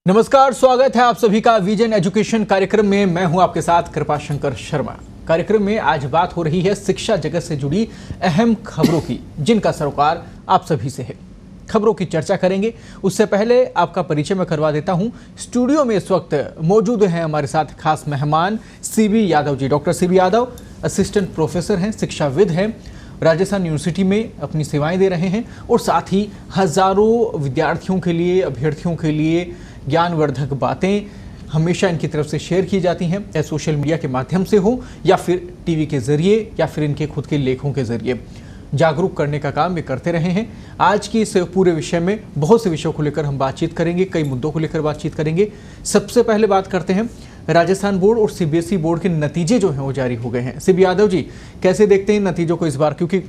नमस्कार, स्वागत है आप सभी का विजन एजुकेशन कार्यक्रम में। मैं हूं आपके साथ कृपाशंकर शर्मा। कार्यक्रम में आज बात हो रही है शिक्षा जगत से जुड़ी अहम खबरों की, जिनका सरोकार आप सभी से है। खबरों की चर्चा करेंगे, उससे पहले आपका परिचय मैं करवा देता हूं। स्टूडियो में इस वक्त मौजूद हैं हमारे साथ खास मेहमान CB Yadav ji. Doctor CB Yadav assistant professor हैं, शिक्षाविद हैं, राजस्थान यूनिवर्सिटी में अपनी सेवाएं दे रहे हैं और साथ ही हजारों विद्यार्थियों के लिए, अभ्यर्थियों के लिए ज्ञानवर्धक बातें हमेशा इनकी तरफ से शेयर की जाती हैं, चाहे सोशल मीडिया के माध्यम से हो या फिर टीवी के जरिए या फिर इनके खुद के लेखों के जरिए जागरूक करने का काम वे करते रहे हैं। आज की इस पूरे विषय में बहुत से विषयों को लेकर हम बातचीत करेंगे, कई मुद्दों को लेकर बातचीत करेंगे। सबसे पहले बात करते हैं राजस्थान बोर्ड और सीबीएसई बोर्ड के नतीजे जो हैं वो जारी हो गए हैं। सीबी यादव जी, कैसे देखते हैं नतीजों को इस बार, क्योंकि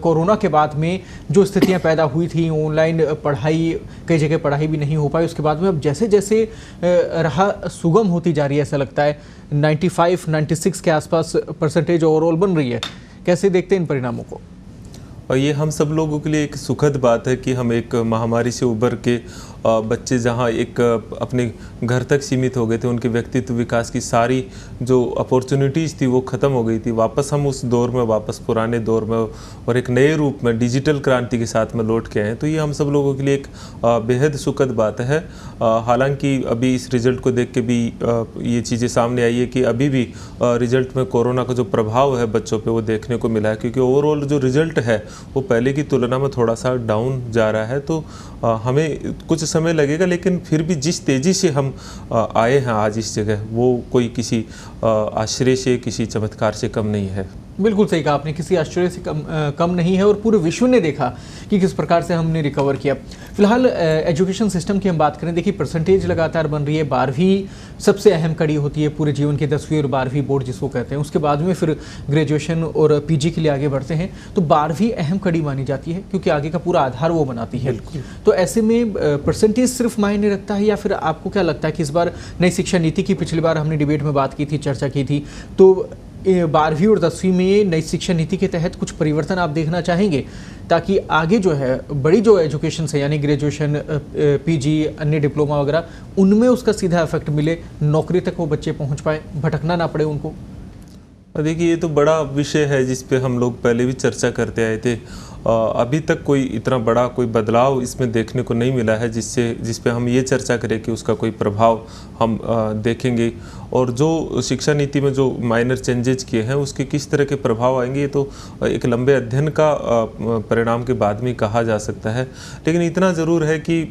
कोरोना के बाद में जो स्थितियां पैदा हुई थी, ऑनलाइन पढ़ाई, कई जगह पढ़ाई भी नहीं हो पाई, उसके बाद में अब जैसे जैसे राह सुगम होती जा रही है, ऐसा लगता है 95-96 के आसपास परसेंटेज ओवरऑल बन रही है। कैसे देखते हैं इन परिणामों को? और ये हम सब लोगों के लिए एक सुखद बात है कि हम एक महामारी से उबर के बच्चे जहाँ एक अपने घर तक सीमित हो गए थे, उनके व्यक्तित्व विकास की सारी जो अपॉर्चुनिटीज़ थी वो ख़त्म हो गई थी। वापस हम उस दौर में, वापस पुराने दौर में और एक नए रूप में डिजिटल क्रांति के साथ में लौट के आए हैं। तो ये हम सब लोगों के लिए एक बेहद सुखद बात है। हालांकि अभी इस रिज़ल्ट को देख के भी ये चीज़ें सामने आई है कि अभी भी रिज़ल्ट में कोरोना का जो प्रभाव है बच्चों पर वो देखने को मिला है, क्योंकि ओवरऑल जो रिज़ल्ट है वो पहले की तुलना में थोड़ा सा डाउन जा रहा है। तो हमें कुछ समय लगेगा, लेकिन फिर भी जिस तेज़ी से हम आए हैं आज इस जगह, वो कोई किसी आश्चर्य से, किसी चमत्कार से कम नहीं है। बिल्कुल सही कहा आपने, किसी आश्चर्य से कम नहीं है और पूरे विश्व ने देखा कि किस प्रकार से हमने रिकवर किया। फिलहाल एजुकेशन सिस्टम की हम बात करें, देखिए परसेंटेज लगातार बन रही है। 12वीं सबसे अहम कड़ी होती है पूरे जीवन के, 10वीं और 12वीं बोर्ड जिसको कहते हैं। उसके बाद में फिर ग्रेजुएशन और पीजी के लिए आगे बढ़ते हैं। तो 12वीं अहम कड़ी मानी जाती है क्योंकि आगे का पूरा आधार वो बनाती है। तो ऐसे में परसेंटेज सिर्फ मायने रखता है या फिर आपको क्या लगता है कि इस बार नई शिक्षा नीति की, पिछली बार हमने डिबेट में बात की थी, चर्चा की थी, तो 12वीं और 10वीं में नई शिक्षा नीति के तहत कुछ परिवर्तन आप देखना चाहेंगे ताकि आगे जो है बड़ी जो एजुकेशन से, यानी ग्रेजुएशन, पीजी, अन्य डिप्लोमा वगैरह, उनमें उसका सीधा इफेक्ट मिले, नौकरी तक वो बच्चे पहुंच पाए, भटकना ना पड़े उनको? देखिए, ये तो बड़ा विषय है जिस पे हम लोग पहले भी चर्चा करते आए थे। अभी तक कोई इतना बड़ा कोई बदलाव इसमें देखने को नहीं मिला है जिस पे हम ये चर्चा करें कि उसका कोई प्रभाव हम देखेंगे। और जो शिक्षा नीति में जो माइनर चेंजेज किए हैं उसके किस तरह के प्रभाव आएंगे, ये तो एक लंबे अध्ययन का परिणाम के बाद में कहा जा सकता है। लेकिन इतना ज़रूर है कि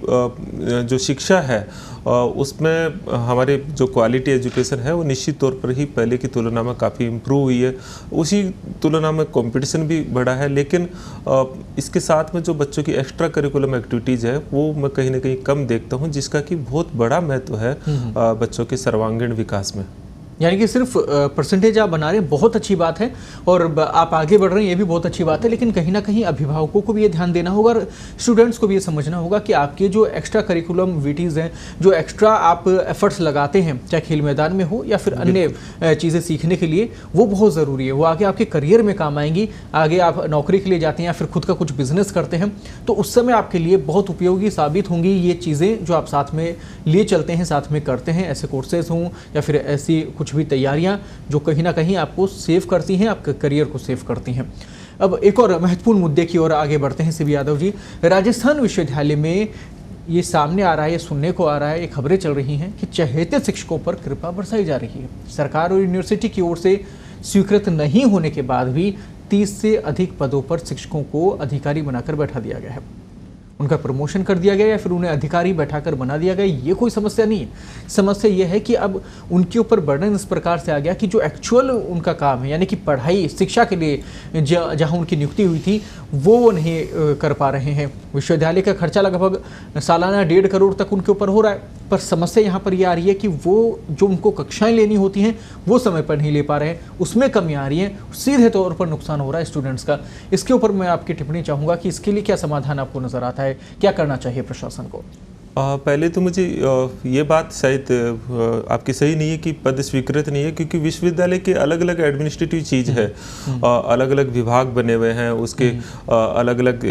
जो शिक्षा है उसमें हमारे जो क्वालिटी एजुकेशन है वो निश्चित तौर पर ही पहले की तुलना में काफ़ी इम्प्रूव हुई है। उसी तुलना में कंपटीशन भी बढ़ा है, लेकिन इसके साथ में जो बच्चों की एक्स्ट्रा करिकुलम एक्टिविटीज़ है वो मैं कहीं ना कहीं कम देखता हूँ, जिसका कि बहुत बड़ा महत्व है बच्चों के सर्वांगीण विकास में। यानी कि सिर्फ परसेंटेज आप बना रहे हैं, बहुत अच्छी बात है, और आप आगे बढ़ रहे हैं, ये भी बहुत अच्छी बात है, लेकिन कहीं ना कहीं अभिभावकों को भी ये ध्यान देना होगा और स्टूडेंट्स को भी ये समझना होगा कि आपके जो एक्स्ट्रा करिकुलम एक्टिविटीज़ हैं, जो एक्स्ट्रा आप एफर्ट्स लगाते हैं, चाहे खेल मैदान में हो या फिर अन्य चीज़ें सीखने के लिए, वो बहुत ज़रूरी है। वो आगे आपके करियर में काम आएंगी। आगे आप नौकरी के लिए जाते हैं या फिर खुद का कुछ बिजनेस करते हैं, तो उस समय आपके लिए बहुत उपयोगी साबित होंगी ये चीज़ें जो आप साथ में लिए चलते हैं, साथ में करते हैं। ऐसे कोर्सेज हों या फिर ऐसी कुछ भी तैयारियां जो कहीं ना कहीं आपको सेव करती हैं, आपके करियर को सेव करती हैं। अब एक और महत्वपूर्ण मुद्दे की ओर आगे बढ़ते हैं सीबी यादव जी। राजस्थान विश्वविद्यालय में ये सामने आ रहा है, ये सुनने को आ रहा है, ये खबरें चल रही हैं कि चहेते शिक्षकों पर कृपा बरसाई जा रही है। सरकार और यूनिवर्सिटी की ओर से स्वीकृत नहीं होने के बाद भी 30 से अधिक पदों पर शिक्षकों को अधिकारी बनाकर बैठा दिया गया है। उनका प्रमोशन कर दिया गया या फिर उन्हें अधिकारी बैठाकर बना दिया गया। ये कोई समस्या नहीं है। समस्या ये है कि अब उनके ऊपर बर्डन इस प्रकार से आ गया कि जो एक्चुअल उनका काम है, यानी कि पढ़ाई, शिक्षा के लिए जहां उनकी नियुक्ति हुई थी, वो नहीं कर पा रहे हैं। विश्वविद्यालय का खर्चा लगभग सालाना 1.5 करोड़ तक उनके ऊपर हो रहा है, पर समस्या यहाँ पर ये आ रही है कि वो जो उनको कक्षाएं लेनी होती हैं वो समय पर नहीं ले पा रहे हैं, उसमें कमी आ रही है, सीधे तौर पर नुकसान हो रहा है स्टूडेंट्स का। इसके ऊपर मैं आपकी टिप्पणी चाहूँगा कि इसके लिए क्या समाधान आपको नज़र आता है, क्या करना चाहिए प्रशासन को? पहले तो मुझे ये बात शायद आपकी सही नहीं है कि पद स्वीकृत नहीं है, क्योंकि विश्वविद्यालय के अलग अलग एडमिनिस्ट्रेटिव चीज़ है, अलग अलग विभाग बने हुए हैं, उसके अलग अलग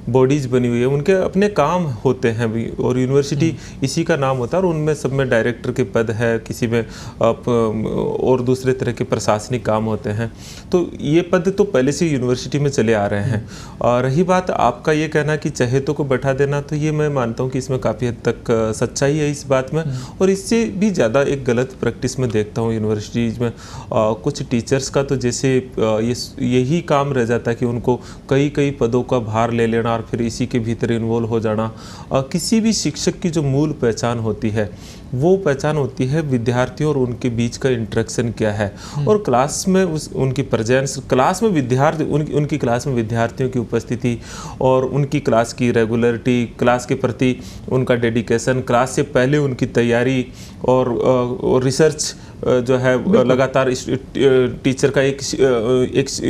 बॉडीज़ बनी हुई है, उनके अपने काम होते हैं भी, और यूनिवर्सिटी इसी का नाम होता है, और उनमें सब में डायरेक्टर के पद है, किसी में और दूसरे तरह के प्रशासनिक काम होते हैं। तो ये पद तो पहले से यूनिवर्सिटी में चले आ रहे हैं। और रही बात आपका ये कहना कि चहेतों को बैठा देना, तो ये मैं मानता हूँ कि इसमें काफ़ी हद तक सच्चाई है इस बात में, और इससे भी ज़्यादा एक गलत प्रैक्टिस में देखता हूँ यूनिवर्सिटीज़ में। कुछ टीचर्स का तो जैसे यही काम रह जाता है कि उनको कई कई पदों का भार ले लेना और फिर इसी के भीतर इन्वॉल्व हो जाना। किसी भी शिक्षक की जो मूल पहचान होती है, वो पहचान होती है विद्यार्थियों और उनके बीच का इंटरेक्शन क्या है, और क्लास में उनकी प्रेजेंस, क्लास में विद्यार्थी, उनकी क्लास में विद्यार्थियों की उपस्थिति और उनकी क्लास की रेगुलरिटी, क्लास के प्रति उनका डेडिकेशन, क्लास से पहले उनकी तैयारी और रिसर्च जो है लगातार टीचर का एक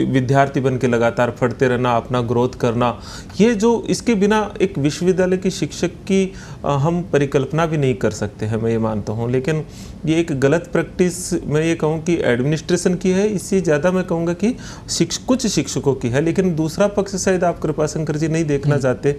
विद्यार्थी बन के लगातार पढ़ते रहना, अपना ग्रोथ करना, ये जो इसके बिना एक विश्वविद्यालय की शिक्षक की हम परिकल्पना भी नहीं कर सकते हैं, मैं ये मानता हूँ। लेकिन ये एक गलत प्रैक्टिस मैं ये कहूँ कि एडमिनिस्ट्रेशन की है, इससे ज़्यादा मैं कहूँगा कि कुछ शिक्षकों की है। लेकिन दूसरा पक्ष शायद आप कृपाशंकर जी नहीं देखना चाहते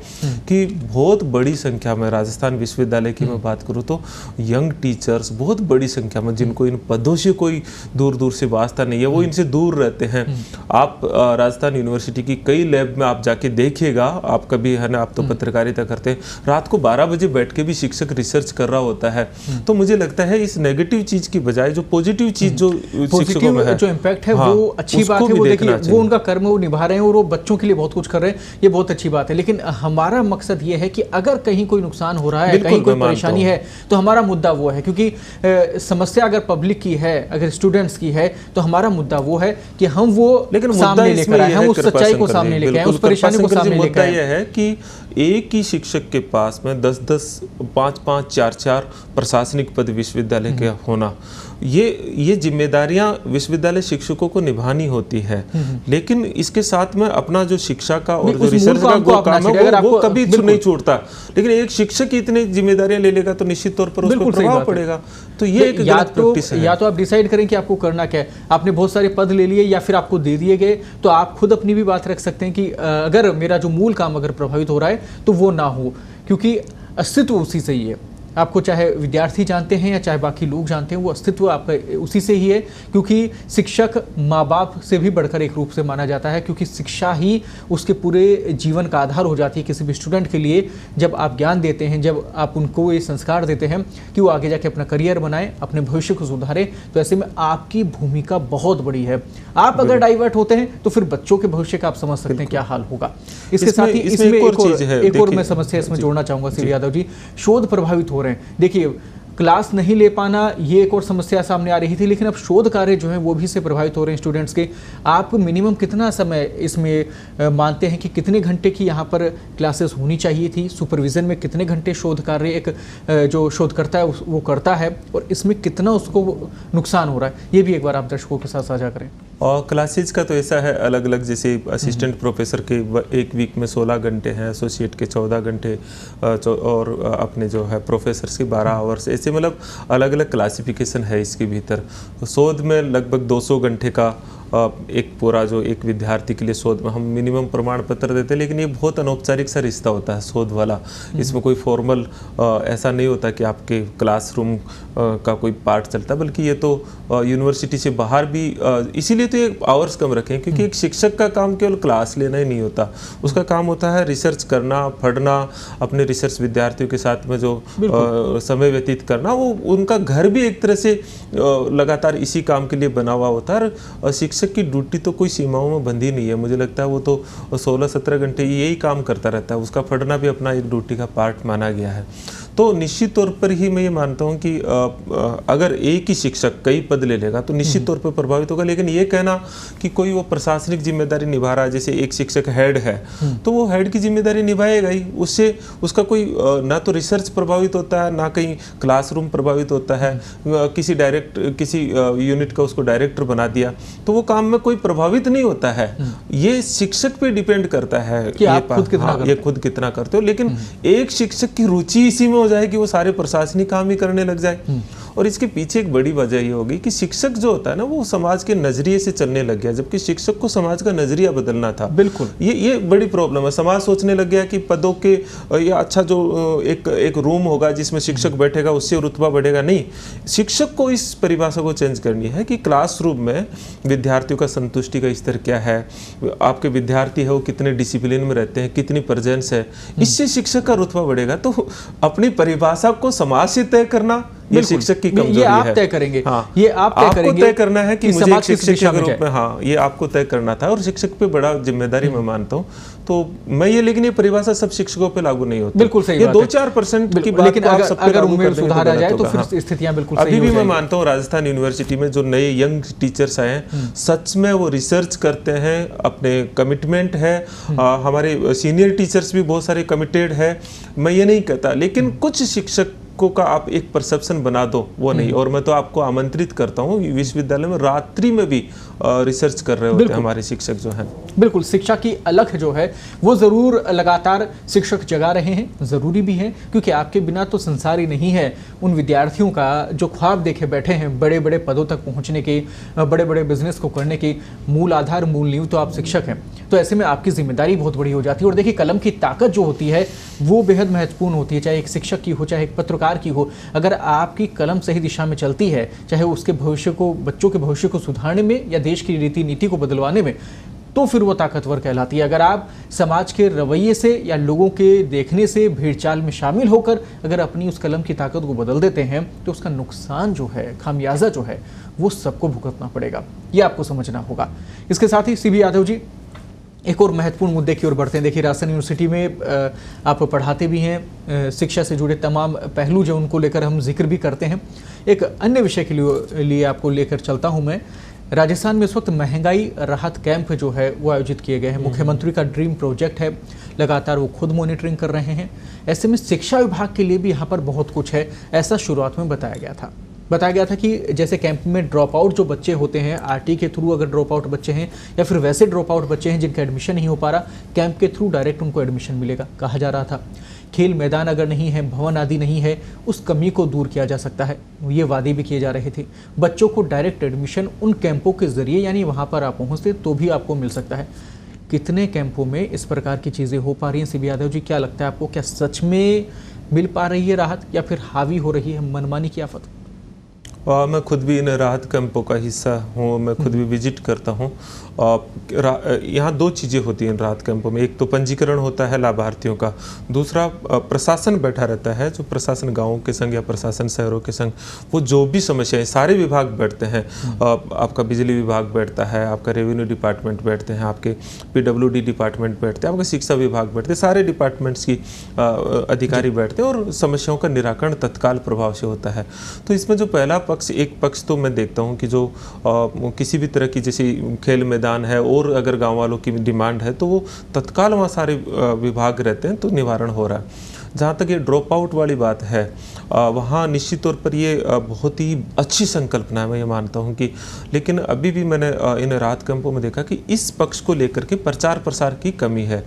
कि बहुत बड़ी संख्या में राजस्थान विश्वविद्यालय की मैं बात करूँ तो यंग टीचर्स बहुत बड़ी संख्या में, जिनको इन पदों से कोई दूर दूर से वास्ता नहीं है, वो इनसे दूर रहते हैं। आप राजस्थान यूनिवर्सिटी की कई लैब में आप जाके देखिएगा, आप कभी है ना, आप तो पत्रकारिता करते हैं, रात को 12 बजे बैठ के भी शिक्षक रिसर्च कर रहा होता है। तो मुझे लगता है इस नेगेटिव चीज की बजाय जो पॉजिटिव चीज जो शिक्षकों में है, जो इम्पैक्ट है, वो अच्छी बात है। वो देखिए, वो उनका कर्म वो निभा रहे हैं और वो बच्चों के लिए बहुत कुछ कर रहे हैं, ये बहुत अच्छी बात है। लेकिन हमारा मकसद ये है कि अगर कहीं कोई नुकसान हो रहा है, कहीं कोई परेशानी है, तो हमारा मुद्दा वो है, क्योंकि समस्या अगर पब्लिक की है, अगर स्टूडेंट्स की है, तो हमारा मुद्दा वो है कि हम वो सामने लेकर आए, हम उस सच्चाई को सामने लेकर आए, उस परेशानी को सामने लेकर आए। मुद्दा यह है कि एक ही शिक्षक के पास में 10-10, 5-5, 4-4 प्रशासनिक पद विश्वविद्यालय के होना, ये जिम्मेदारियां विश्वविद्यालय शिक्षकों को निभानी होती है। लेकिन इसके साथ में अपना जो शिक्षा का और जो रिसर्च का वो काम है, वो कभी नहीं छूटता। लेकिन एक शिक्षक की इतनी जिम्मेदारियां ले लेगा तो निश्चित तौर पर उस पर प्रभाव पड़ेगा। तो ये एक गलत प्रैक्टिस है। या तो आप डिसाइड करें कि आपको करना क्या है, आपने बहुत सारे पद ले लिए या फिर आपको दे दिए गए, तो आप खुद अपनी भी बात रख सकते हैं कि अगर मेरा जो मूल काम अगर प्रभावित हो रहा है तो वो ना हो, क्योंकि अस्तित्व उसी से ही है। आपको चाहे विद्यार्थी जानते हैं या चाहे बाकी लोग जानते हैं, वो अस्तित्व आपका उसी से ही है, क्योंकि शिक्षक माँ बाप से भी बढ़कर एक रूप से माना जाता है, क्योंकि शिक्षा ही उसके पूरे जीवन का आधार हो जाती है किसी भी स्टूडेंट के लिए। जब आप ज्ञान देते हैं, जब आप उनको ये संस्कार देते हैं कि वो आगे जाके अपना करियर बनाएं, अपने भविष्य को सुधारें, तो ऐसे में आपकी भूमिका बहुत बड़ी है। आप अगर डाइवर्ट होते हैं तो फिर बच्चों के भविष्य का आप समझ सकते हैं क्या हाल होगा। इसके साथ ही इसमें एक और मैं समस्या इसमें जोड़ना चाहूँगा श्री यादव जी, शोध प्रभावित हो रहे हैं। देखिए, क्लास नहीं ले पाना ये एक और समस्या सामने आ रही थी, लेकिन अब शोध कार्य जो है वो भी से प्रभावित हो रहे हैं स्टूडेंट्स के। आप मिनिमम कितना समय इसमें मानते हैं कि कितने घंटे की यहाँ पर क्लासेस होनी चाहिए थी? सुपरविजन में कितने घंटे शोध कार्य एक जो शोधकर्ता है वो करता है, और इसमें कितना उसको नुकसान हो रहा है, ये भी एक बार आप दर्शकों के साथ साझा करें। और क्लासेज का तो ऐसा है अलग अलग, जैसे असिस्टेंट प्रोफेसर के एक वीक में 16 घंटे हैं, एसोसिएट के 14 घंटे, और अपने जो है प्रोफेसर के 12 आवर्स, ऐसे मतलब अलग अलग क्लासिफिकेशन है इसके भीतर। शोध में लगभग 200 घंटे का एक पूरा जो एक विद्यार्थी के लिए शोध में हम मिनिमम प्रमाण पत्र देते हैं, लेकिन ये बहुत अनौपचारिक सा रिश्ता होता है शोध वाला। इसमें कोई फॉर्मल ऐसा नहीं होता कि आपके क्लासरूम का कोई पार्ट चलता, बल्कि ये तो यूनिवर्सिटी से बाहर भी, इसीलिए तो ये आवर्स कम रखें, क्योंकि एक शिक्षक का काम केवल क्लास लेना ही नहीं होता, उसका काम होता है रिसर्च करना, पढ़ना, अपने रिसर्च विद्यार्थियों के साथ में जो समय व्यतीत करना, वो उनका घर भी एक तरह से लगातार इसी काम के लिए बना हुआ होता है। और शिक्षक की ड्यूटी तो कोई सीमाओं में बंधी नहीं है, मुझे लगता है वो तो 16-17 घंटे यही काम करता रहता है, उसका पढ़ना भी अपना एक ड्यूटी का पार्ट माना गया है। तो निश्चित तौर पर ही मैं ये मानता हूँ कि अगर एक ही शिक्षक कई पद ले लेगा तो निश्चित तौर पर प्रभावित होगा। लेकिन ये कहना कि कोई वो प्रशासनिक जिम्मेदारी निभा रहा है, जैसे एक शिक्षक हेड है तो वो हेड की जिम्मेदारी निभाएगा ही, उससे उसका कोई ना तो रिसर्च प्रभावित होता है, ना कहीं क्लासरूम प्रभावित होता है। किसी यूनिट का उसको डायरेक्टर बना दिया तो वो काम में कोई प्रभावित नहीं होता है। ये शिक्षक पे डिपेंड करता है कि आप खुद कितना करते हो। लेकिन एक शिक्षक की रुचि इसी में हो जाए कि वो सारे प्रशासनिक काम ही करने लग जाए। और इसके पीछे एक बड़ी वजह ये होगी कि शिक्षक जो होता है ना, वो समाज के नजरिए से चलने लग गया, जबकि शिक्षक को समाज का नजरिया बदलना था। बिल्कुल, ये बड़ी प्रॉब्लम है। समाज सोचने लग गया कि पदों के या अच्छा जो एक रूम होगा जिसमें शिक्षक बैठेगा उससे रुतबा बढ़ेगा। नहीं, शिक्षक को इस परिभाषा को चेंज करनी है कि क्लासरूम में विद्यार्थियों का संतुष्टि का स्तर क्या है, आपके विद्यार्थी है वो कितने डिसिप्लिन में रहते हैं, कितनी प्रेजेंस है, इससे शिक्षक का रुतबा बढ़ेगा। तो अपनी परिभाषा को समाज से तय करना ये शिक्षक की कमजोरी है। ये आप तय करेंगे। हाँ, ये आप तय करेंगे। आपको तय करना है कि मुझे एक शिक्षक के रूप में, हाँ, ये आपको तय करना था और शिक्षक पे बड़ा जिम्मेदारी मैं मानता हूँ। तो मैं ये, लेकिन ये परिभाषा सब शिक्षकों पे लागू नहीं होती। बिल्कुल सही ये बात है। 2-4% की बात, लेकिन आप सब पे अगर लागू उनमें कर देंगे सुधार आ तो जाए गलत तो होगा। फिर स्थितियां बिल्कुल सही अभी हो भी मैं जाएंगी। मानता हूँ राजस्थान यूनिवर्सिटी में जो नए यंग टीचर्स आए हैं, सच में वो रिसर्च करते हैं, अपने कमिटमेंट है। हमारे सीनियर टीचर्स भी बहुत सारे कमिटेड है, मैं ये नहीं कहता, लेकिन कुछ शिक्षक का आप एक परसेप्शन बना दो, वो नहीं। और मैं तो आपको आमंत्रित करता हूँ, विश्वविद्यालय में रात्रि में भी रिसर्च कर रहे होते हैं हमारे शिक्षक जो हैं। बिल्कुल, शिक्षा की अलख जो है वो ज़रूर लगातार शिक्षक जगा रहे हैं, ज़रूरी भी है, क्योंकि आपके बिना तो संसार ही नहीं है। उन विद्यार्थियों का जो ख्वाब देखे बैठे हैं बड़े बड़े पदों तक पहुंचने के, बड़े बड़े बिजनेस को करने के, मूल आधार, मूल नींव तो आप शिक्षक हैं। तो ऐसे में आपकी जिम्मेदारी बहुत बड़ी हो जाती है। और देखिए, कलम की ताकत जो होती है वो बेहद महत्वपूर्ण होती है, चाहे एक शिक्षक की हो, चाहे एक पत्रकार की हो। अगर आपकी कलम सही दिशा में चलती है, चाहे उसके भविष्य को, बच्चों के भविष्य को सुधारने में या देश की रीति नीति को बदलवाने में, तो फिर वो ताकतवर कहलाती है। अगर आप समाज के रवैये से या लोगों के देखने से भीड़ चाल में शामिल होकर अगर अपनी उस कलम की ताकत को बदल देते हैं, तो उसका नुकसान जो है, खामियाजा जो है, वो सबको भुगतना पड़ेगा। ये आपको समझना होगा। इसके साथ ही सीबी यादव जी, एक और महत्वपूर्ण मुद्दे की ओर बढ़ते हैं। देखिए, राजस्थान यूनिवर्सिटी में आप पढ़ाते भी हैं, शिक्षा से जुड़े तमाम पहलू जो उनको लेकर हम जिक्र भी करते हैं। एक अन्य विषय के लिए आपको लेकर चलता हूं मैं। राजस्थान में इस वक्त महंगाई राहत कैंप जो है वो आयोजित किए गए हैं। मुख्यमंत्री का ड्रीम प्रोजेक्ट है, लगातार वो खुद मॉनिटरिंग कर रहे हैं। ऐसे में शिक्षा विभाग के लिए भी यहाँ पर बहुत कुछ है, ऐसा शुरुआत में बताया गया था कि जैसे कैंप में ड्रॉप आउट जो बच्चे होते हैं, आरटी के थ्रू अगर ड्रॉप आउट बच्चे हैं या फिर वैसे ड्रॉप आउट बच्चे हैं जिनका एडमिशन नहीं हो पा रहा, कैंप के थ्रू डायरेक्ट उनको एडमिशन मिलेगा, कहा जा रहा था। खेल मैदान अगर नहीं है, भवन आदि नहीं है, उस कमी को दूर किया जा सकता है, ये वादे भी किए जा रहे थे। बच्चों को डायरेक्ट एडमिशन उन कैंपों के जरिए, यानी वहाँ पर आप पहुँचते तो भी आपको मिल सकता है। कितने कैंपों में इस प्रकार की चीज़ें हो पा रही हैं सीबी यादव जी? क्या लगता है आपको, क्या सच में मिल पा रही है राहत या फिर हावी हो रही है मनमानी की आफत? मैं खुद भी इन राहत कैंपों का हिस्सा हूँ, मैं खुद भी विजिट करता हूँ। यहाँ दो चीज़ें होती हैं इन राहत कैंपों में। एक तो पंजीकरण होता है लाभार्थियों का, दूसरा प्रशासन बैठा रहता है, जो प्रशासन गाँवों के संग या प्रशासन शहरों के संग, वो जो भी समस्याएं, सारे विभाग बैठते हैं। आपका बिजली विभाग बैठता है, आपका रेवेन्यू डिपार्टमेंट बैठते हैं, आपके PWD डिपार्टमेंट बैठते हैं, आपका शिक्षा विभाग बैठते हैं, सारे डिपार्टमेंट्स की अधिकारी बैठते हैं और समस्याओं का निराकरण तत्काल प्रभाव से होता है। तो इसमें जो पहला एक पक्ष तो मैं देखता हूँ कि जो किसी भी तरह की, जैसे खेल मैदान है और अगर गांव वालों की डिमांड है तो वो तत्काल वहाँ सारे विभाग रहते हैं, तो निवारण हो रहा है। जहाँ तक ये ड्रॉप आउट वाली बात है, वहाँ निश्चित तौर पर ये बहुत ही अच्छी संकल्पना है, मैं ये मानता हूँ कि, लेकिन अभी भी मैंने इन राहत कैंपों में देखा कि इस पक्ष को लेकर के प्रचार प्रसार की कमी है।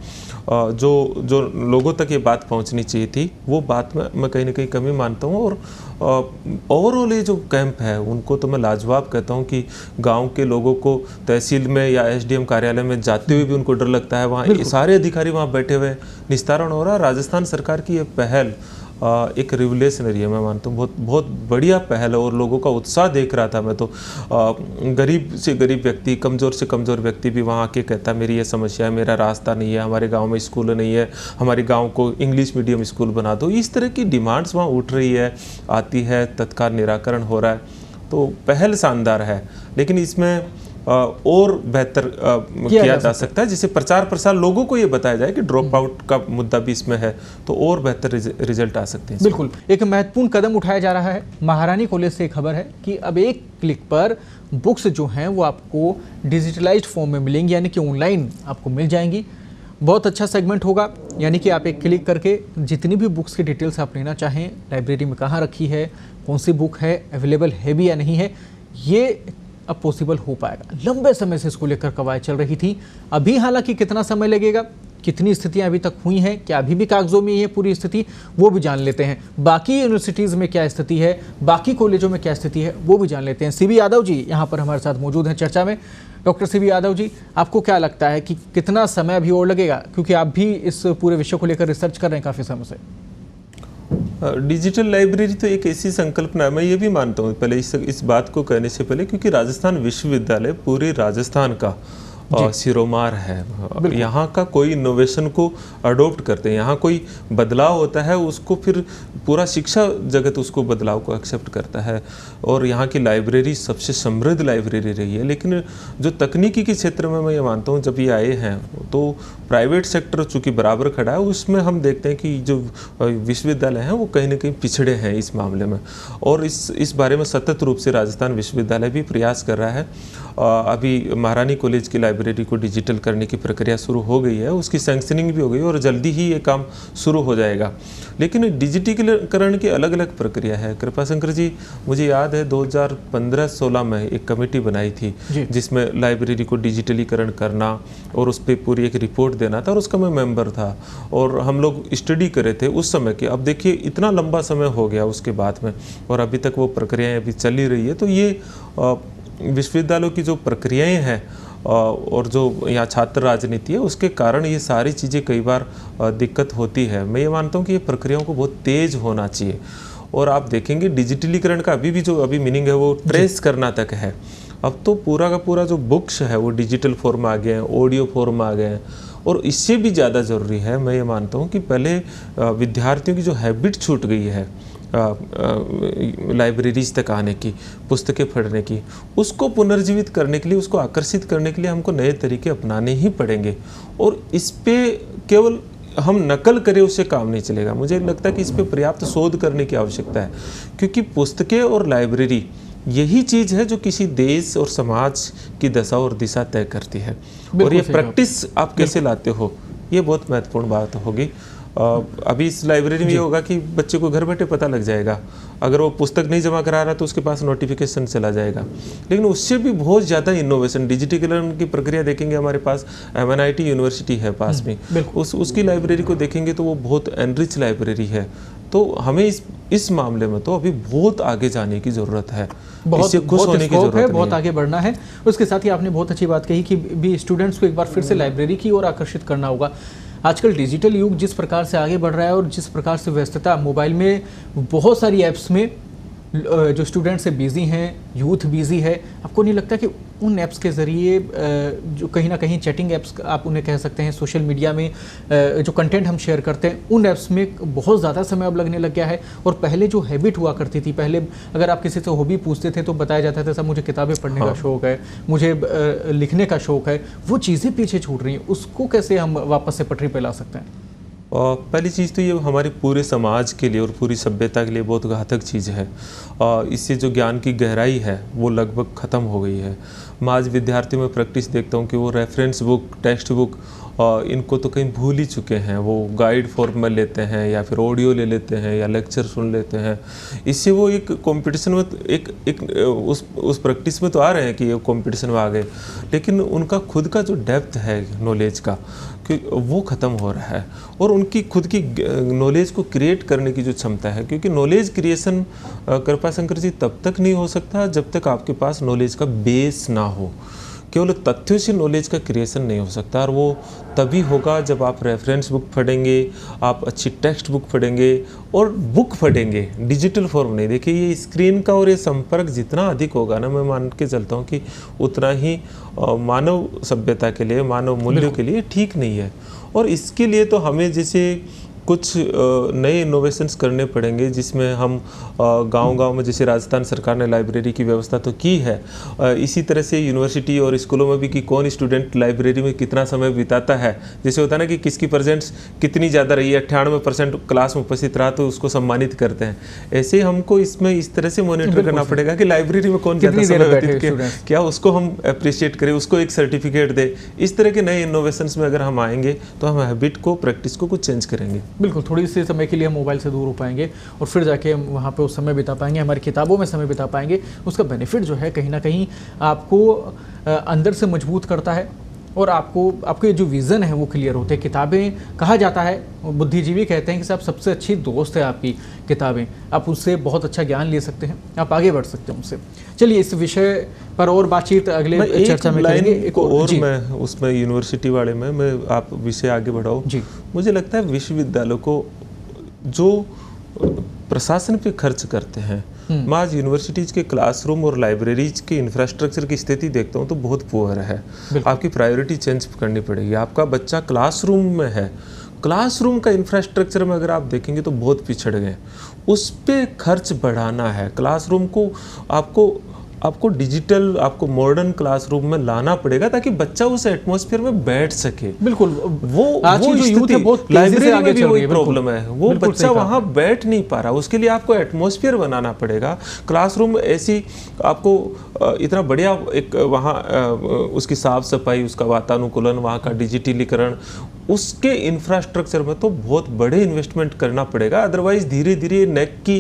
जो लोगों तक ये बात पहुँचनी चाहिए थी, वो बात में मैं कहीं ना कहीं कमी मानता हूँ। और ओवरऑल ये जो कैंप है उनको तो मैं लाजवाब कहता हूँ कि गांव के लोगों को तहसील में या SDM कार्यालय में जाते हुए भी उनको डर लगता है। वहाँ सारे अधिकारी वहाँ बैठे हुए, निस्तारण हो रहा है। राजस्थान सरकार की ये पहल एक रिवोल्यूशनरी है, मैं मानता हूँ, बहुत बढ़िया पहल है। और लोगों का उत्साह देख रहा था मैं तो, गरीब से गरीब व्यक्ति, कमज़ोर से कमज़ोर व्यक्ति भी वहाँ आके कहता मेरी ये समस्या है, मेरा रास्ता नहीं है, हमारे गांव में स्कूल नहीं है, हमारे गांव को इंग्लिश मीडियम स्कूल बना दो। इस तरह की डिमांड्स वहाँ उठ रही है, आती है, तत्काल निराकरण हो रहा है। तो पहल शानदार है, लेकिन इसमें और बेहतर किया जा सकता है, जिससे प्रचार प्रसार लोगों को ये बताया जाए कि ड्रॉप आउट का मुद्दा भी इसमें है, तो और बेहतर रिजल्ट आ सकते हैं। बिल्कुल, एक महत्वपूर्ण कदम उठाया जा रहा है। महारानी कॉलेज से खबर है कि अब एक क्लिक पर बुक्स जो हैं वो आपको डिजिटलाइज्ड फॉर्म में मिलेंगी, यानी कि ऑनलाइन आपको मिल जाएंगी। बहुत अच्छा सेगमेंट होगा, यानी कि आप एक क्लिक करके जितनी भी बुक्स की डिटेल्स आप लेना चाहें, लाइब्रेरी में कहाँ रखी है, कौन सी बुक है, अवेलेबल है भी या नहीं है, ये अब पॉसिबल हो पाएगा। लंबे समय से इसको लेकर कवायद चल रही थी। अभी हालांकि कितना समय लगेगा कितनी स्थितियां अभी तक हुई हैं, क्या अभी भी कागजों में ये पूरी स्थिति, वो भी जान लेते हैं। बाकी यूनिवर्सिटीज़ में क्या स्थिति है, बाकी कॉलेजों में क्या स्थिति है, वो भी जान लेते हैं। सीबी यादव जी यहाँ पर हमारे साथ मौजूद हैं चर्चा में। डॉक्टर सीबी यादव जी, आपको क्या लगता है कि कितना समय अभी और लगेगा, क्योंकि आप भी इस पूरे विषय को लेकर रिसर्च कर रहे हैं काफ़ी समय से? डिजिटल लाइब्रेरी तो एक ऐसी संकल्पना है, मैं ये भी मानता हूँ पहले इस बात को कहने से पहले, क्योंकि राजस्थान विश्वविद्यालय पूरे राजस्थान का सिरोमार है। यहाँ का कोई इनोवेशन को अडोप्ट करते हैं, यहाँ कोई बदलाव होता है उसको फिर पूरा शिक्षा जगत उसको बदलाव को एक्सेप्ट करता है। और यहाँ की लाइब्रेरी सबसे समृद्ध लाइब्रेरी रही है। लेकिन जो तकनीकी के क्षेत्र में मैं ये मानता हूँ, जब ये आए हैं तो प्राइवेट सेक्टर चूँकि बराबर खड़ा है, उसमें हम देखते हैं कि जो विश्वविद्यालय हैं वो कहीं ना कहीं पिछड़े हैं इस मामले में। और इस बारे में सतत रूप से राजस्थान विश्वविद्यालय भी प्रयास कर रहा है। अभी महारानी कॉलेज की लाइब्रेरी को डिजिटल करने की प्रक्रिया शुरू हो गई है, उसकी सैंक्शनिंग भी हो गई और जल्दी ही ये काम शुरू हो जाएगा। लेकिन डिजिटलीकरण की अलग अलग प्रक्रिया है। कृपाशंकर जी, मुझे याद है 2015-16 में एक कमेटी बनाई थी जिसमें लाइब्रेरी को डिजिटलीकरण करना और उस पर पूरी एक रिपोर्ट देना था, और उसका मैं मेंबर था और हम लोग स्टडी करे थे उस समय के। अब देखिए इतना लंबा समय हो गया उसके बाद में, और अभी तक वो प्रक्रियाएँ अभी चल ही रही है। तो ये विश्वविद्यालयों की जो प्रक्रियाएं हैं और जो यहाँ छात्र राजनीति है, उसके कारण ये सारी चीज़ें कई बार दिक्कत होती है। मैं ये मानता हूँ कि ये प्रक्रियाओं को बहुत तेज़ होना चाहिए। और आप देखेंगे डिजिटलीकरण का अभी मीनिंग है वो ट्रेस करना तक है। अब तो पूरा का पूरा जो बुक्स है वो डिजिटल फॉर्म आ गए हैं, ऑडियो फॉर्म आ गए हैं। और इससे भी ज़्यादा ज़रूरी है, मैं ये मानता हूँ कि पहले विद्यार्थियों की जो हैबिट छूट गई है लाइब्रेरीज तक आने की, पुस्तकें पढ़ने की, उसको पुनर्जीवित करने के लिए, उसको आकर्षित करने के लिए हमको नए तरीके अपनाने ही पड़ेंगे। और इस पे केवल हम नकल करें उससे काम नहीं चलेगा। मुझे लगता है कि इस पे पर्याप्त शोध करने की आवश्यकता है, क्योंकि पुस्तकें और लाइब्रेरी यही चीज़ है जो किसी देश और समाज की दशा और दिशा तय करती है। और ये प्रैक्टिस आप कैसे लाते हो, ये बहुत महत्वपूर्ण बात होगी। अभी इस लाइब्रेरी में ये होगा कि बच्चे को घर बैठे पता लग जाएगा, अगर वो पुस्तक नहीं जमा करा रहा तो उसके पास नोटिफिकेशन चला जाएगा। लेकिन उससे भी बहुत ज़्यादा इनोवेशन, डिजिटलीकरण की प्रक्रिया देखेंगे, हमारे पास MNIT यूनिवर्सिटी है पास में, उसकी लाइब्रेरी को देखेंगे तो वो बहुत एनरिच लाइब्रेरी है। तो हमें इस मामले में तो अभी बहुत आगे जाने की ज़रूरत है, इससे खुश होने की ज़रूरत है, बहुत आगे बढ़ना है। उसके साथ ही आपने बहुत अच्छी बात कही कि भी स्टूडेंट्स को एक बार फिर से लाइब्रेरी की ओर आकर्षित करना होगा। आजकल डिजिटल युग जिस प्रकार से आगे बढ़ रहा है और जिस प्रकार से व्यस्तता, मोबाइल में बहुत सारी ऐप्स में जो स्टूडेंट्स से बिजी हैं, यूथ बिजी है, आपको नहीं लगता कि उन ऐप्स के ज़रिए जो कहीं ना कहीं चैटिंग ऐप्स आप उन्हें कह सकते हैं, सोशल मीडिया में जो कंटेंट हम शेयर करते हैं, उन ऐप्स में बहुत ज़्यादा समय अब लगने लग गया है। और पहले जो हैबिट हुआ करती थी, पहले अगर आप किसी से हॉबी पूछते थे तो बताया जाता था, सब मुझे किताबें पढ़ने का शौक़ है, मुझे लिखने का शौक़ है, वो चीज़ें पीछे छूट रही हैं। उसको कैसे हम वापस से पटरी पर ला सकते हैं? पहली चीज़ तो ये हमारे पूरे समाज के लिए और पूरी सभ्यता के लिए बहुत घातक चीज़ है। इससे जो ज्ञान की गहराई है वो लगभग ख़त्म हो गई है। मैं आज विद्यार्थियों में प्रैक्टिस देखता हूँ कि वो रेफरेंस बुक, टेक्स्ट बुक इनको तो कहीं भूल ही चुके हैं। वो गाइड फॉर्म में लेते हैं या फिर ऑडियो ले लेते हैं या लेक्चर सुन लेते हैं। इससे वो एक कंपटीशन में उस प्रैक्टिस में तो आ रहे हैं कि ये कंपटीशन में आ गए, लेकिन उनका खुद का जो डेप्थ है नॉलेज का वो ख़त्म हो रहा है। और उनकी खुद की नॉलेज को क्रिएट करने की जो क्षमता है, क्योंकि नॉलेज क्रिएशन कृपाशंकर जी तब तक नहीं हो सकता जब तक आपके पास नॉलेज का बेस ना हो। केवल तथ्यों से नॉलेज का क्रिएशन नहीं हो सकता, और वो तभी होगा जब आप रेफरेंस बुक पढ़ेंगे, आप अच्छी टेक्स्ट बुक पढ़ेंगे और बुक पढ़ेंगे, डिजिटल फॉर्म नहीं। देखिए ये स्क्रीन का और ये संपर्क जितना अधिक होगा ना, मैं मान के चलता हूँ कि उतना ही मानव सभ्यता के लिए, मानव मूल्यों के लिए ठीक नहीं है। और इसके लिए तो हमें जैसे कुछ नए इनोवेशंस करने पड़ेंगे, जिसमें हम गांव-गांव में, जैसे राजस्थान सरकार ने लाइब्रेरी की व्यवस्था तो की है, इसी तरह से यूनिवर्सिटी और स्कूलों में भी कि कौन स्टूडेंट लाइब्रेरी में कितना समय बिताता है। जैसे होता है ना कि किसकी प्रेजेंस कितनी ज़्यादा रही है, 98% क्लास में उपस्थित रहा तो उसको सम्मानित करते हैं। ऐसे ही हमको इसमें इस तरह से मॉनिटर करना पड़ेगा कि लाइब्रेरी में कौन ज़्यादा समय व्यतीत किया, क्या उसको हम अप्रिशिएट करें, उसको एक सर्टिफिकेट दे। इस तरह के नए इनोवेशंस में अगर हम आएंगे तो हम हैबिट को, प्रैक्टिस को कुछ चेंज करेंगे। बिल्कुल, थोड़ी सी समय के लिए हम मोबाइल से दूर हो पाएंगे और फिर जाके हम वहाँ पे उस समय बिता पाएंगे, हमारी किताबों में समय बिता पाएंगे। उसका बेनिफिट जो है कहीं ना कहीं आपको अंदर से मजबूत करता है, और आपके जो विज़न है वो क्लियर होते हैं। किताबें, कहा जाता है, बुद्धिजीवी कहते हैं कि साहब सबसे अच्छी दोस्त है आपकी किताबें, आप उससे बहुत अच्छा ज्ञान ले सकते हैं, आप आगे बढ़ सकते हैं उनसे। चलिए इस विषय पर और बातचीत अगले चर्चा में करेंगे। एक और मैं उसमें यूनिवर्सिटी वाले में मैं आप विषय आगे बढ़ाओ जी। मुझे लगता है विश्वविद्यालय को जो प्रशासन पे खर्च करते हैं, मैं आज यूनिवर्सिटीज़ के क्लासरूम और लाइब्रेरीज के इंफ्रास्ट्रक्चर की स्थिति देखता हूँ तो बहुत पुअर है। आपकी प्रायोरिटी चेंज करनी पड़ेगी। आपका बच्चा क्लासरूम में है, क्लासरूम का इंफ्रास्ट्रक्चर में अगर आप देखेंगे तो बहुत पिछड़ गए, उस पर खर्च बढ़ाना है। क्लासरूम को आपको डिजिटल, आपको मॉडर्न क्लासरूम में लाना पड़ेगा ताकि बच्चा उस एटमॉस्फेयर में बैठ सके। बिल्कुल, वो जो यूथ है बहुत लाइब्रेरी में भी वही प्रॉब्लम है, वो बच्चा वहाँ बैठ नहीं पा रहा। उसके लिए आपको एटमॉस्फेयर बनाना पड़ेगा। क्लासरूम ऐसी आपको इतना बढ़िया एक वहाँ उसकी साफ सफाई, उसका वातानुकूलन, वहाँ का डिजिटलीकरण, उसके इंफ्रास्ट्रक्चर में तो बहुत बड़े इन्वेस्टमेंट करना पड़ेगा। अदरवाइज धीरे धीरे नेक की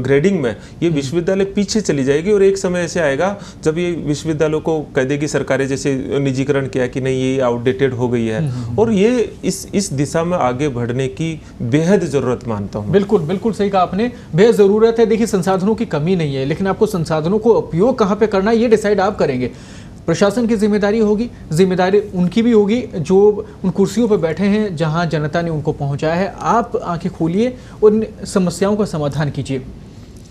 ग्रेडिंग में ये विश्वविद्यालय पीछे चली जाएगी और एक समय ऐसे आएगा जब ये विश्वविद्यालयों को कह देगी सरकारें, जैसे निजीकरण किया कि नहीं ये आउटडेटेड हो गई है। और ये इस दिशा में आगे बढ़ने की बेहद जरूरत मानता हूँ। बिल्कुल बिल्कुल सही कहा आपने, बेहद जरूरत है। देखिए संसाधनों की कमी नहीं है, लेकिन आपको संसाधनों को उपयोग कहाँ पे करना है ये डिसाइड आप करेंगे। प्रशासन की जिम्मेदारी होगी, जिम्मेदारी उनकी भी होगी जो उन कुर्सियों पर बैठे हैं जहां जनता ने उनको पहुंचाया है। आप आंखें खोलिए और इन समस्याओं का समाधान कीजिए,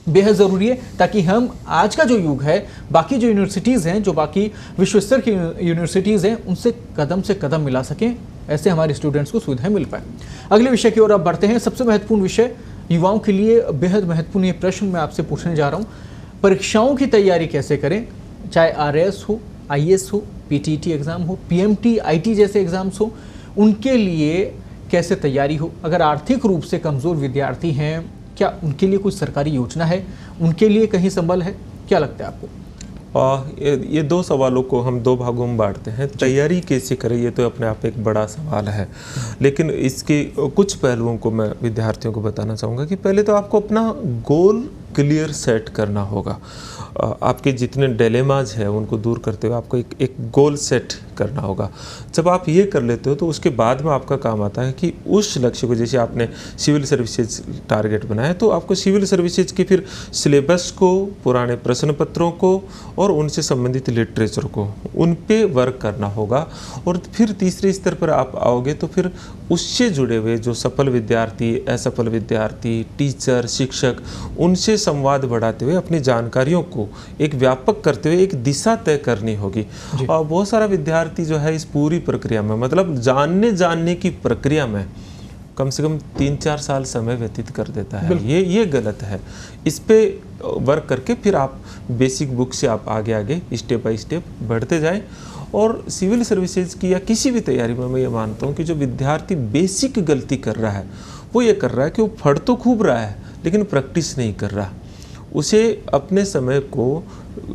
बेहद ज़रूरी है, ताकि हम आज का जो युग है, बाकी जो यूनिवर्सिटीज़ हैं, जो बाकी विश्व स्तर की यूनिवर्सिटीज़ हैं, उनसे कदम से कदम मिला सकें, ऐसे हमारे स्टूडेंट्स को सुविधाएं मिल पाए। अगले विषय की ओर अब बढ़ते हैं। सबसे महत्वपूर्ण विषय, युवाओं के लिए बेहद महत्वपूर्ण ये प्रश्न मैं आपसे पूछने जा रहा हूँ। परीक्षाओं की तैयारी कैसे करें, चाहे RAS हो, IAS हो, PTET एग्ज़ाम हो, PMT, IT जैसे एग्ज़ाम्स हो, उनके लिए कैसे तैयारी हो। अगर आर्थिक रूप से कमज़ोर विद्यार्थी हैं, क्या उनके लिए कुछ सरकारी योजना है, उनके लिए कहीं संबल है, क्या लगता है आपको? ये दो सवालों को हम दो भागों में बांटते हैं। तैयारी कैसे करें ये तो अपने आप एक बड़ा सवाल है, लेकिन इसके कुछ पहलुओं को मैं विद्यार्थियों को बताना चाहूँगा कि पहले तो आपको अपना गोल क्लियर सेट करना होगा। आपके जितने डिलेमाज हैं उनको दूर करते हुए आपको एक गोल सेट करना होगा। जब आप ये कर लेते हो तो उसके बाद में आपका काम आता है कि उस लक्ष्य को, जैसे आपने सिविल सर्विसेज टारगेट बनाया तो आपको सिविल सर्विसेज के फिर सिलेबस को, पुराने प्रश्न पत्रों को और उनसे संबंधित लिटरेचर को, उन पे वर्क करना होगा। और फिर तीसरे स्तर पर आप आओगे तो फिर उससे जुड़े हुए जो सफल विद्यार्थी, असफल विद्यार्थी, टीचर, शिक्षक, उनसे संवाद बढ़ाते हुए अपनी जानकारियों को एक व्यापक करते हुए एक दिशा तय करनी होगी। और बहुत सारा विद्यार्थी जो है इस पूरी प्रक्रिया में, मतलब जानने की प्रक्रिया में कम से कम 3-4 साल समय व्यतीत कर देता है। ये गलत है। इस पे वर्क करके फिर आप बेसिक बुक से आप आगे स्टेप बाय स्टेप बढ़ते जाएं। और सिविल सर्विसेज की या किसी भी तैयारी में मैं ये मानता हूँ कि जो विद्यार्थी बेसिक गलती कर रहा है वो ये कर रहा है कि वो पढ़ तो खूब रहा है लेकिन प्रैक्टिस नहीं कर रहा। उसे अपने समय को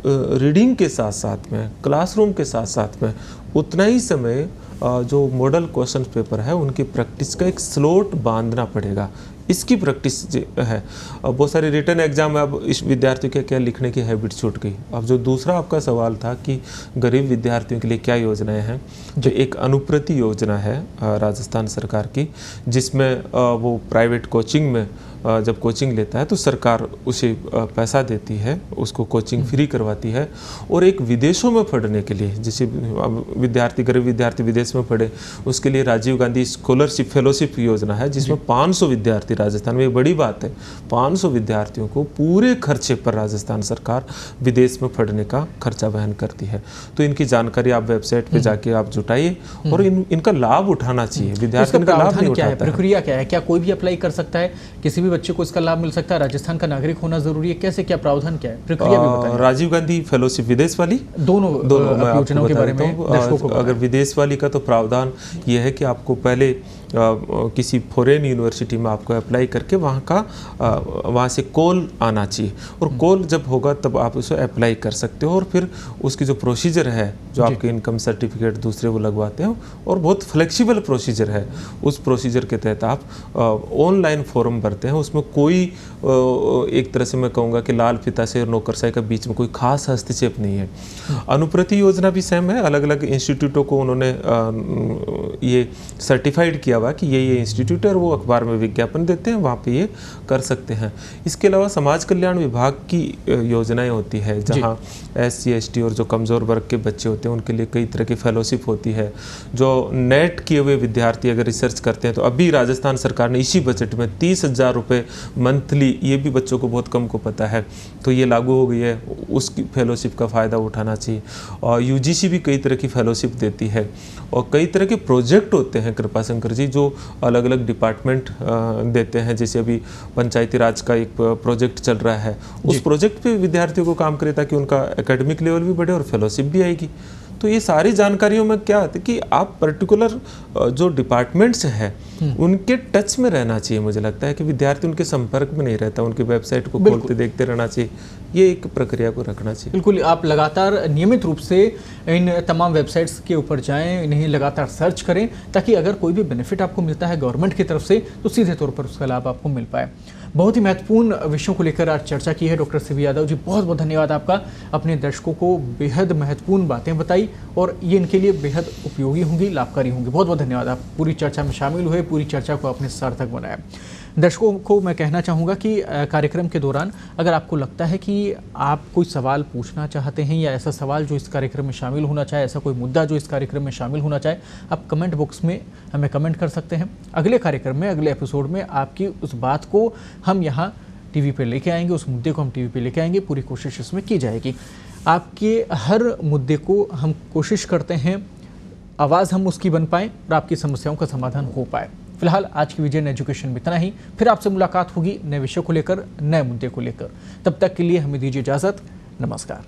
रीडिंग के साथ साथ में, क्लासरूम के साथ साथ में उतना ही समय जो मॉडल क्वेश्चन पेपर है उनकी प्रैक्टिस का एक स्लॉट बांधना पड़ेगा। इसकी प्रैक्टिस है। अब बहुत सारे रिटर्न एग्जाम में अब इस विद्यार्थियों के क्या लिखने की हैबिट छूट गई। अब जो दूसरा आपका सवाल था कि गरीब विद्यार्थियों के लिए क्या योजनाएं हैं, जो एक अनुप्रति योजना है राजस्थान सरकार की, जिसमें वो प्राइवेट कोचिंग में जब कोचिंग लेता है तो सरकार उसे पैसा देती है, उसको कोचिंग फ्री करवाती है। और एक विदेशों में पढ़ने के लिए, जैसे विद्यार्थी, गरीब विद्यार्थी विदेश में पढ़े, उसके लिए राजीव गांधी स्कॉलरशिप फेलोशिप योजना है जिसमें 500 विद्यार्थी, राजस्थान में ये बड़ी बात है, 500 विद्यार्थियों को पूरे खर्चे पर राजस्थान सरकार विदेश में पढ़ने का खर्चा वहन करती है। तो इनकी जानकारी आप वेबसाइट पे जाके आप जुटाइए और इनका लाभ उठाना चाहिए। विद्यार्थियों का लाभ नहीं उठाता है। प्रक्रिया क्या है? क्या कोई भी अप्लाई कर सकता है? किसी भी बच्चे को इसका लाभ मिल सकता है? राजस्थान का नागरिक होना जरूरी है? कैसे, क्या प्रावधान क्या है? प्रक्रिया भी बताइए। राजीव गांधी फेलोशिप विदेश वाली दोनों योजनाओं के बारे में। अगर विदेश वाली का तो प्रावधान यह है कि आपको पहले किसी फॉरेन यूनिवर्सिटी में आपको अप्लाई करके वहाँ से कॉल आना चाहिए, और कॉल जब होगा तब आप उसे अप्लाई कर सकते हो। और फिर उसकी जो प्रोसीजर है, जो आपके इनकम सर्टिफिकेट दूसरे वो लगवाते हो, और बहुत फ्लेक्सिबल प्रोसीजर है। उस प्रोसीजर के तहत आप ऑनलाइन फॉर्म भरते हैं। उसमें कोई एक तरह से मैं कहूँगा कि लाल फीता से और नौकरशाही का बीच में कोई खास हस्तक्षेप नहीं है। अनुप्रति योजना भी सेम है, अलग अलग इंस्टीट्यूटों को उन्होंने ये सर्टिफाइड किया हुआ कि ये इंस्टीट्यूट है, और वो अखबार में विज्ञापन देते हैं, वहाँ पे ये कर सकते हैं। इसके अलावा समाज कल्याण विभाग की योजनाएं होती है, जहाँ SC ST और जो कमज़ोर वर्ग के बच्चे होते हैं उनके लिए कई तरह की फेलोशिप होती है। जो नेट किए हुए विद्यार्थी अगर रिसर्च करते हैं, तो अभी राजस्थान सरकार ने इसी बजट में 30,000 रुपये मंथली, ये भी बच्चों को बहुत कम को पता है, तो ये लागू हो गई है, उसकी फेलोशिप का फ़ायदा उठाना चाहिए। और UGC भी कई तरह की फेलोशिप देती है, और कई तरह के प्रोजेक्ट होते हैं कृपाशंकर जी, जो अलग अलग डिपार्टमेंट देते हैं। जैसे अभी पंचायती राज का एक प्रोजेक्ट चल रहा है, उस प्रोजेक्ट पे विद्यार्थियों को काम करे ताकि उनका एकेडमिक लेवल भी बढ़े और फेलोशिप भी आएगी। तो ये सारी जानकारियों में क्या है कि आप पर्टिकुलर जो डिपार्टमेंट्स हैं उनके टच में रहना चाहिए। मुझे लगता है कि विद्यार्थी उनके संपर्क में नहीं रहता, उनकी वेबसाइट को खोलते देखते रहना चाहिए, ये एक प्रक्रिया को रखना चाहिए। बिल्कुल, आप लगातार नियमित रूप से इन तमाम वेबसाइट्स के ऊपर जाएं, इन्हें लगातार सर्च करें, ताकि अगर कोई भी बेनिफिट आपको मिलता है गवर्नमेंट की तरफ से तो सीधे तौर पर उसका लाभ आपको मिल पाए। बहुत ही महत्वपूर्ण विषयों को लेकर आज चर्चा की है डॉक्टर CV यादव जी, बहुत बहुत धन्यवाद आपका। अपने दर्शकों को बेहद महत्वपूर्ण बातें बताई, और ये इनके लिए बेहद उपयोगी होंगी, लाभकारी होंगी। बहुत बहुत धन्यवाद, आप पूरी चर्चा में शामिल हुए, पूरी चर्चा को आपने सार्थक बनाया। दर्शकों को मैं कहना चाहूँगा कि कार्यक्रम के दौरान अगर आपको लगता है कि आप कोई सवाल पूछना चाहते हैं, या ऐसा सवाल जो इस कार्यक्रम में शामिल होना चाहे, ऐसा कोई मुद्दा जो इस कार्यक्रम में शामिल होना चाहे, आप कमेंट बॉक्स में हमें कमेंट कर सकते हैं। अगले कार्यक्रम में, अगले एपिसोड में आपकी उस बात को हम यहाँ टीवी पे लेके आएंगे, उस मुद्दे को हम टीवी पे लेके आएंगे, पूरी कोशिश इसमें की जाएगी। आपके हर मुद्दे को हम कोशिश करते हैं आवाज़ हम उसकी बन पाएँ और आपकी समस्याओं का समाधान हो पाए। फिलहाल आज की विजन एजुकेशन में इतना ही, फिर आपसे मुलाकात होगी नए विषय को लेकर, नए मुद्दे को लेकर। तब तक के लिए हमें दीजिए इजाज़त, नमस्कार।